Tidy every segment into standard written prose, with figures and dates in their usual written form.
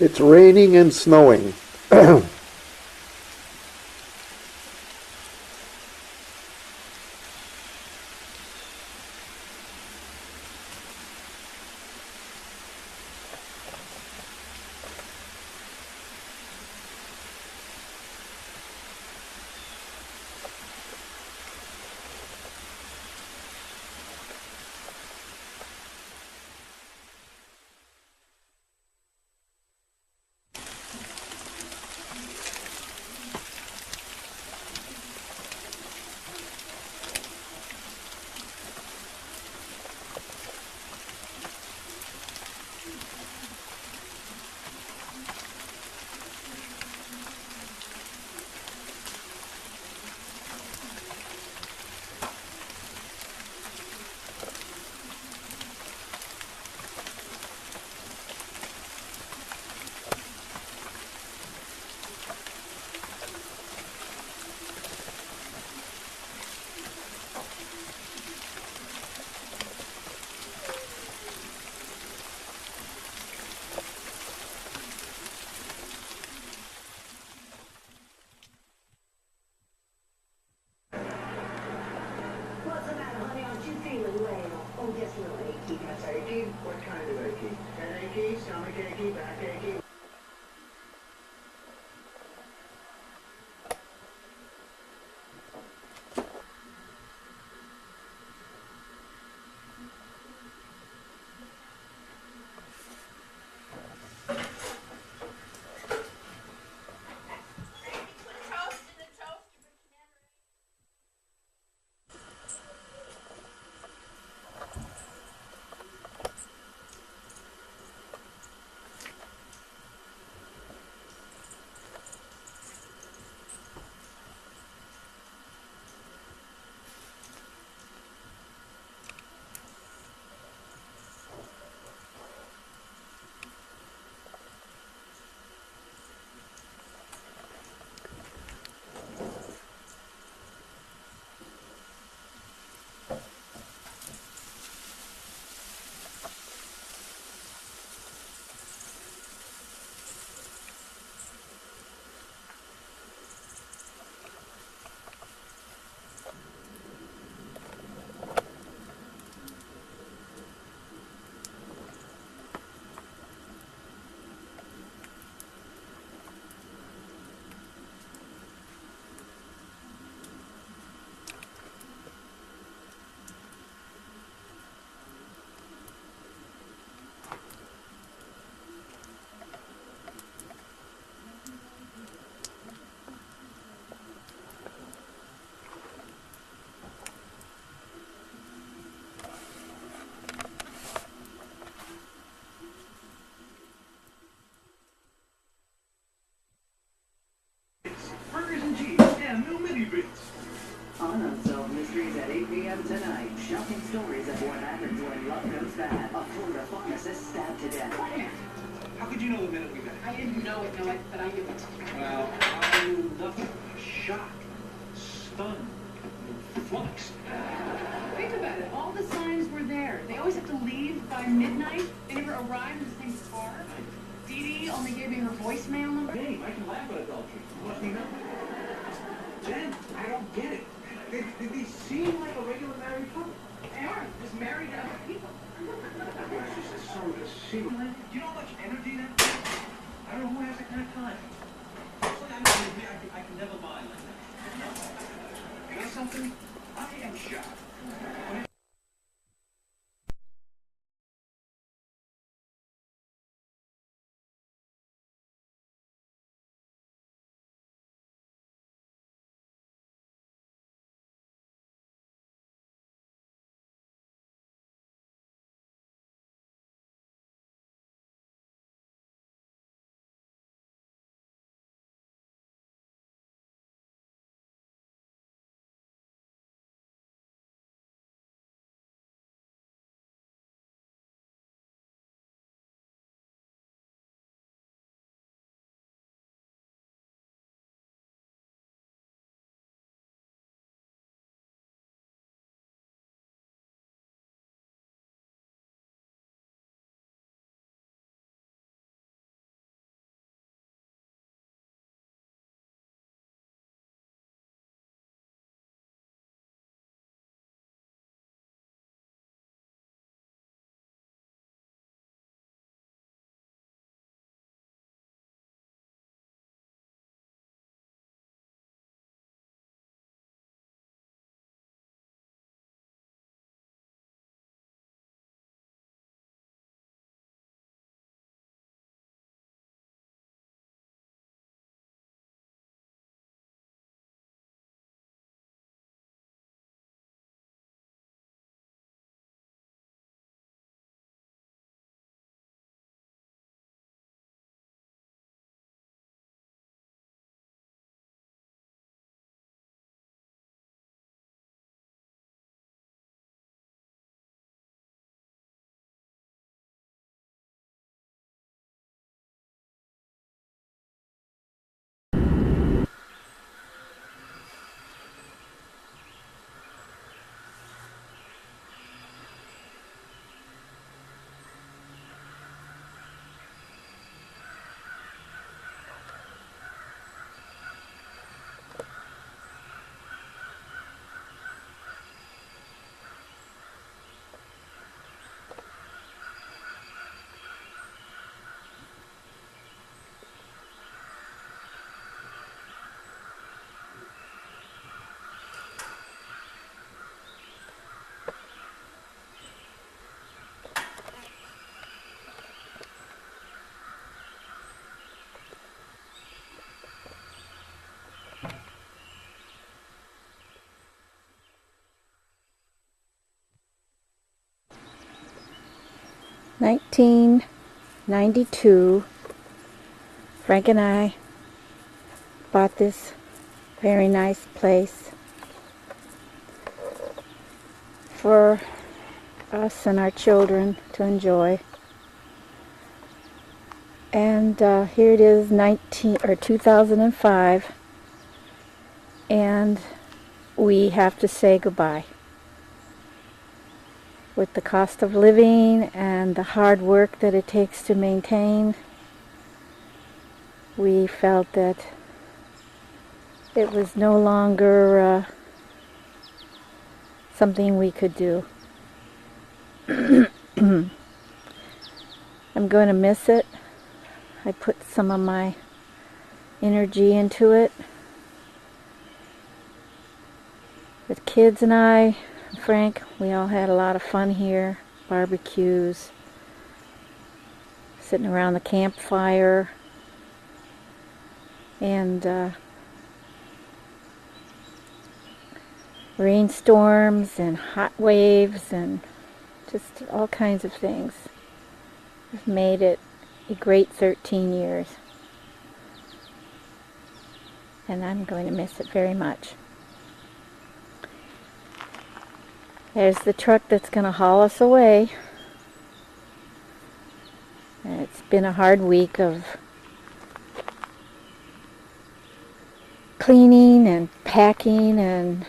It's raining and snowing. What's the matter, honey? Aren't you feeling well? Oh, just a little achy. That's achy? What kind of achy? Headachy, stomach achy, back achy? Burgers and cheese and new mini bits. On Unsolved Mysteries at 8 p.m. tonight. Shocking stories of what happens when love goes bad. A Florida pharmacist stabbed to death. How could you know the minute we met? I didn't know it, but I knew it. Well, I knew nothing. Shock, stunned, flux. Think about it. All the signs were there. They always have to leave by midnight. They never arrived in the same car. Dee Dee only gave me her voicemail number. Hey, I can laugh at adultery. Must be nothing. Jen, I don't get it. They seem like a regular married couple. They are just married to other people. It's just so deceiving. You know how much energy that takes? I don't know who has that kind of time. I can never mind like that. You know something? I am shocked. 1992, Frank and I bought this very nice place for us and our children to enjoy. And here it is, 2005, and we have to say goodbye. With the cost of living and the hard work that it takes to maintain, we felt that it was no longer something we could do. I'm going to miss it. I put some of my energy into it. The kids and I, Frank, we all had a lot of fun here. Barbecues, sitting around the campfire, and rainstorms and hot waves and just all kinds of things. We've made it a great 13 years. And I'm going to miss it very much. There's the truck that's going to haul us away. And it's been a hard week of cleaning and packing and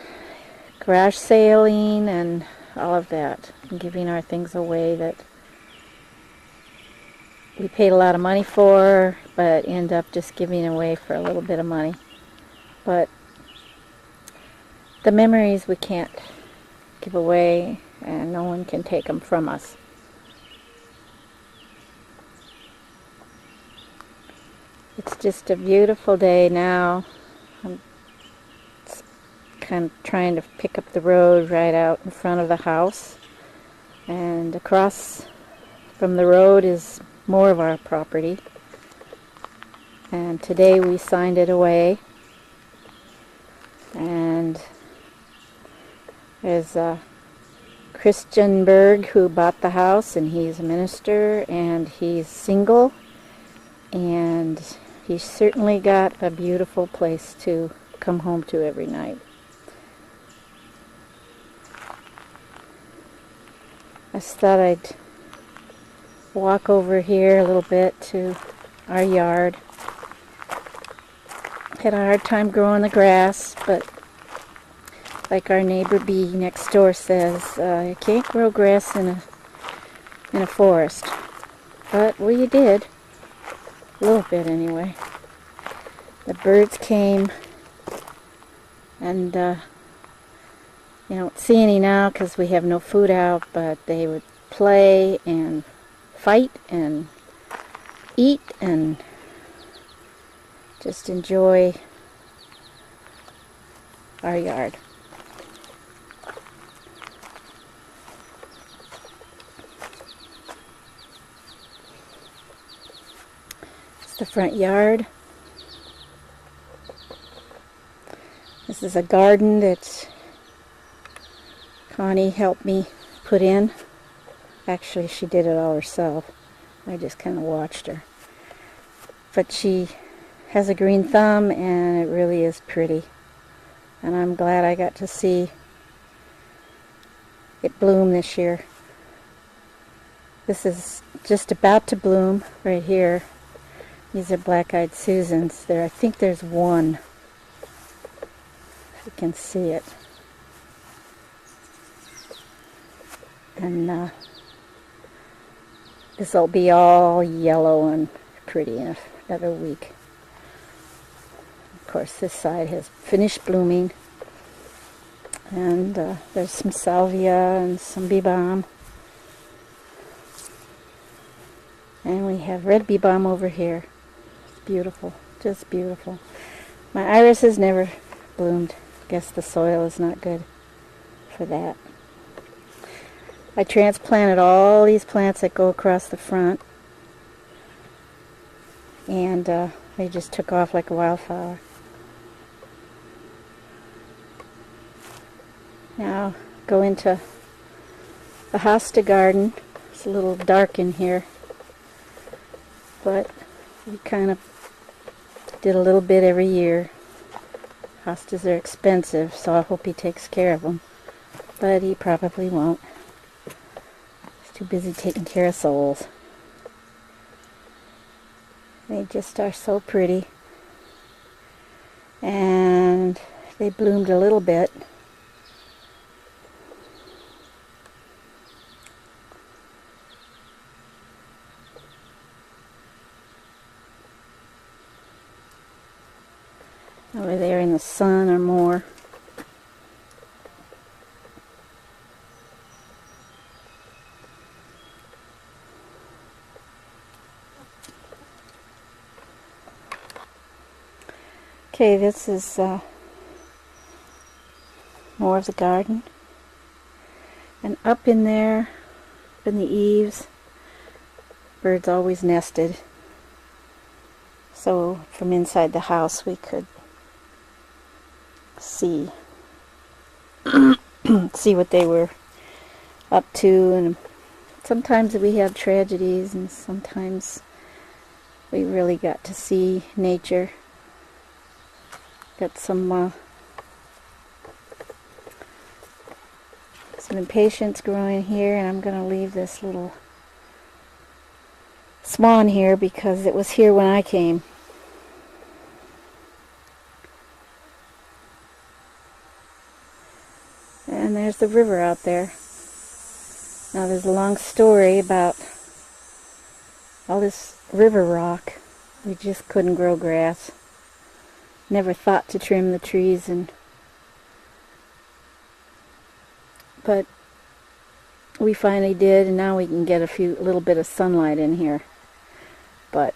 garage sailing and all of that, and giving our things away that we paid a lot of money for, but end up just giving away for a little bit of money. But the memories we can't give away, and no one can take them from us. It's just a beautiful day now. I'm kind of trying to pick up the road right out in front of the house, and across from the road is more of our property, and today we signed it away. And there's Christian Berg, who bought the house, and he's a minister, and he's single, and he's certainly got a beautiful place to come home to every night. I just thought I'd walk over here a little bit to our yard. Had a hard time growing the grass, but like our neighbor B next door says, you can't grow grass in a forest. But we did. A little bit anyway. The birds came, and you don't see any now because we have no food out, but they would play and fight and eat and just enjoy our yard. It's the front yard. This is a garden that Connie helped me put in. Actually, she did it all herself. I just kind of watched her. But she has a green thumb, and it really is pretty. And I'm glad I got to see it bloom this year. This is just about to bloom right here. These are black-eyed Susans. I think there's one. If you can see it. And this will be all yellow and pretty in another week. Of course, this side has finished blooming. And there's some salvia and some bee balm. And we have red bee balm over here. It's beautiful, just beautiful. My iris has never bloomed. Guess the soil is not good for that. I transplanted all these plants that go across the front, and they just took off like a wildflower. Now go into the hosta garden. It's a little dark in here, but we kind of did a little bit every year. Hostas are expensive, so I hope he takes care of them, but he probably won't. He's too busy taking care of souls. They just are so pretty, and they bloomed a little bit. Over there in the sun or more. Okay, this is more of the garden. And up in there, up in the eaves, birds always nested. So from inside the house we could see see what they were up to, and sometimes we have tragedies and sometimes we really got to see nature. Got some impatiens growing here, and I'm going to leave this little swan here because it was here when I came. And there's the river out there. Now there's a long story about all this river rock. We just couldn't grow grass. Never thought to trim the trees, but we finally did, and now we can get a little bit of sunlight in here. But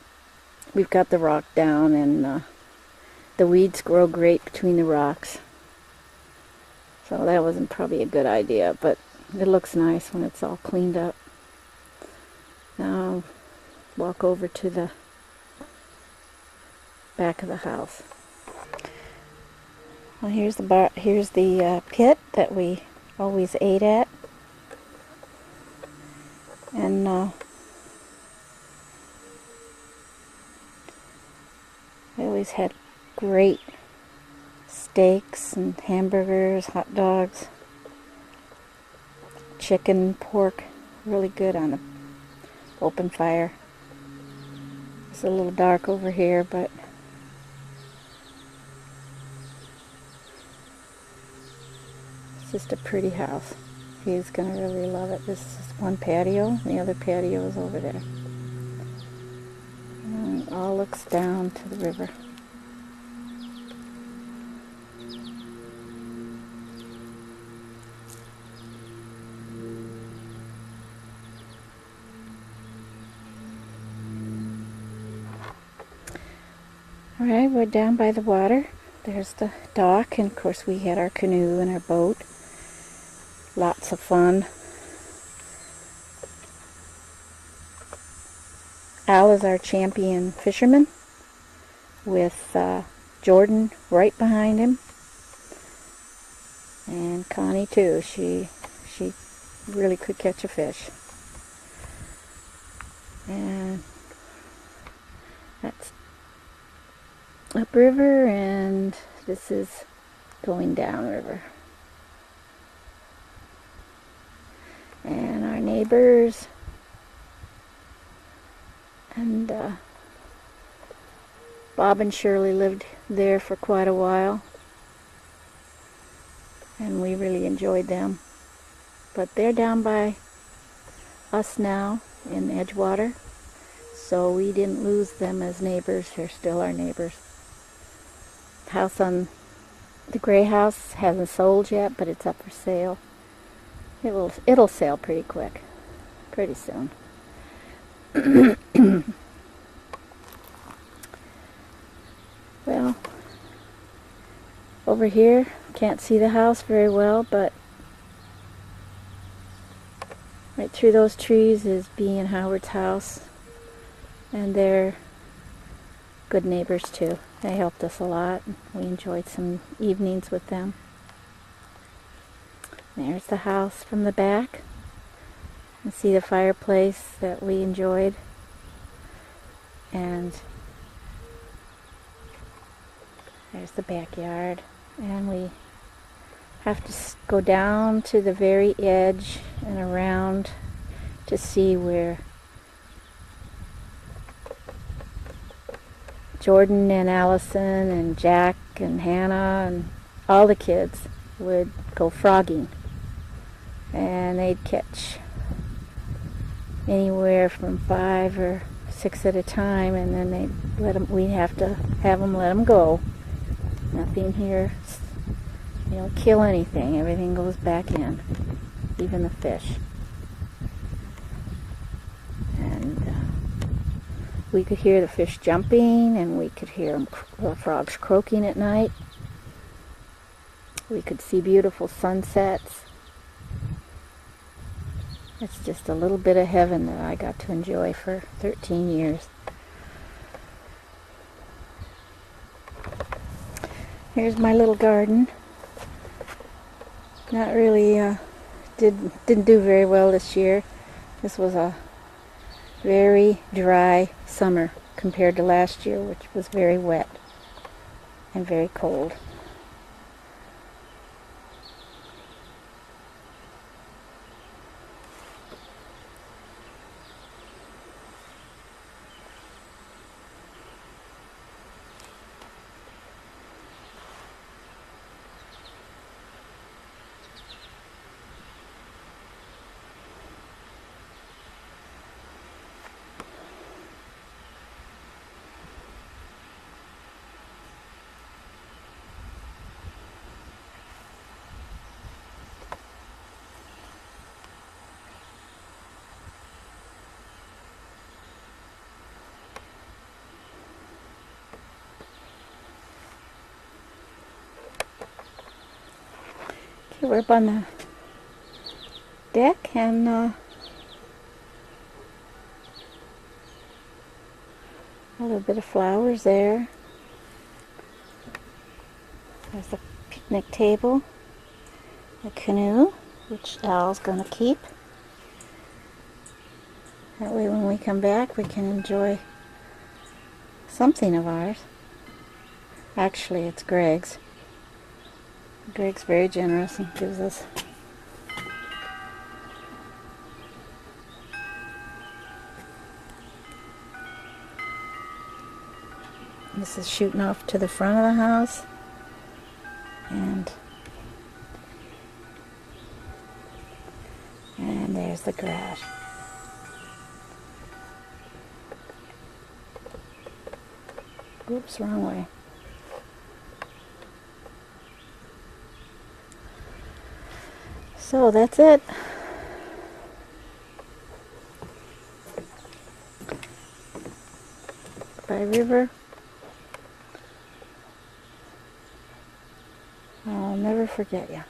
we've got the rock down, and the weeds grow great between the rocks. So that wasn't probably a good idea, but it looks nice when it's all cleaned up. Now I'll walk over to the back of the house. Well, here's the pit that we always ate at, and we always had great steaks and hamburgers, hot dogs, chicken, pork, really good on the open fire. It's a little dark over here, but it's just a pretty house. He's going to really love it. This is one patio, the other patio is over there. And it all looks down to the river. Alright, we're down by the water. There's the dock, and of course we had our canoe and our boat. Lots of fun. Al is our champion fisherman, with Jordan right behind him, and Connie too. She really could catch a fish. And that's upriver, and this is going downriver. And our neighbors, and Bob and Shirley lived there for quite a while, and we really enjoyed them. But they're down by us now in Edgewater, so we didn't lose them as neighbors. They're still our neighbors. House on the gray house hasn't sold yet, but it's up for sale. It'll sell pretty quick, pretty soon. Well, over here can't see the house very well, but right through those trees is Bea and Howard's house, and they're good neighbors too. They helped us a lot. We enjoyed some evenings with them. There's the house from the back. and see the fireplace that we enjoyed. And there's the backyard. And we have to go down to the very edge and around to see where Jordan and Allison and Jack and Hannah and all the kids would go frogging. And they'd catch anywhere from 5 or 6 at a time, and then we'd have to have them let them go. Nothing here, you don't kill anything. Everything goes back in, even the fish. And we could hear the fish jumping, and we could hear the frogs croaking at night. We could see beautiful sunsets. It's just a little bit of heaven that I got to enjoy for 13 years. Here's my little garden. Not really, didn't do very well this year. This was a very dry summer compared to last year, which was very wet and very cold. Okay, we're up on the deck, and a little bit of flowers there. There's the picnic table, the canoe, which Al's going to keep. That way when we come back we can enjoy something of ours. Actually, it's Greg's. Greg's very generous and gives us this is shooting off to the front of the house, and there's the garage. Oops, wrong way. So that's it. By river. I'll never forget you.